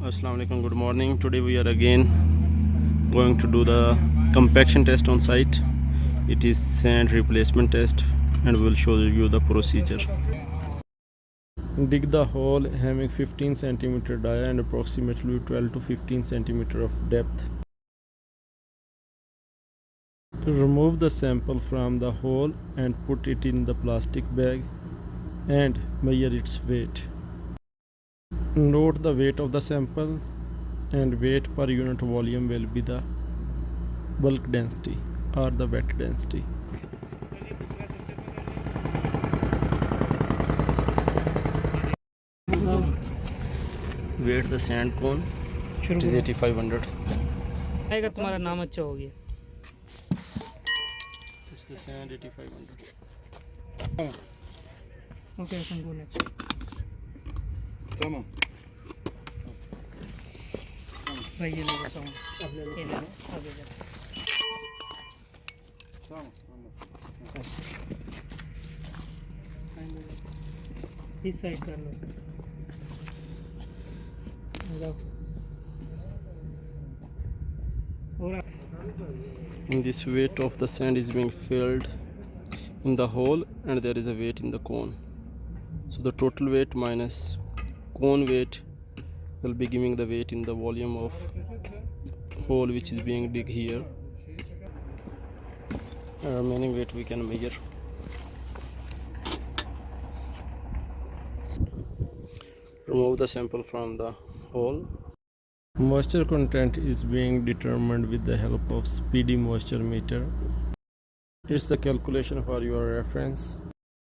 Assalamu alaikum, good morning. Today we are again going to do the compaction test on site. It is sand replacement test and we will show you the procedure. Dig the hole having 15 centimeter dia and approximately 12 to 15 centimeter of depth. Remove the sample from the hole and put it in the plastic bag and measure its weight. Note the weight of the sample and weight per unit volume will be the bulk density or the wet density. Weight the sand cone, it is 8500. आएगा तुम्हारा नाम अच्छा हो गया. It's the sand 8500. Okay, I can go next. Tamam. भाई ये low sound. ये ले लो आगे जा. Tamam. इस साइड कर लो. And this weight of the sand is being filled in the hole and there is a weight in the cone. So the total weight minus cone weight will be giving the weight in the volume of hole which is being dig here. And remaining weight we can measure. Remove the sample from the hole. Moisture content is being determined with the help of speedy moisture meter. It's the calculation for your reference.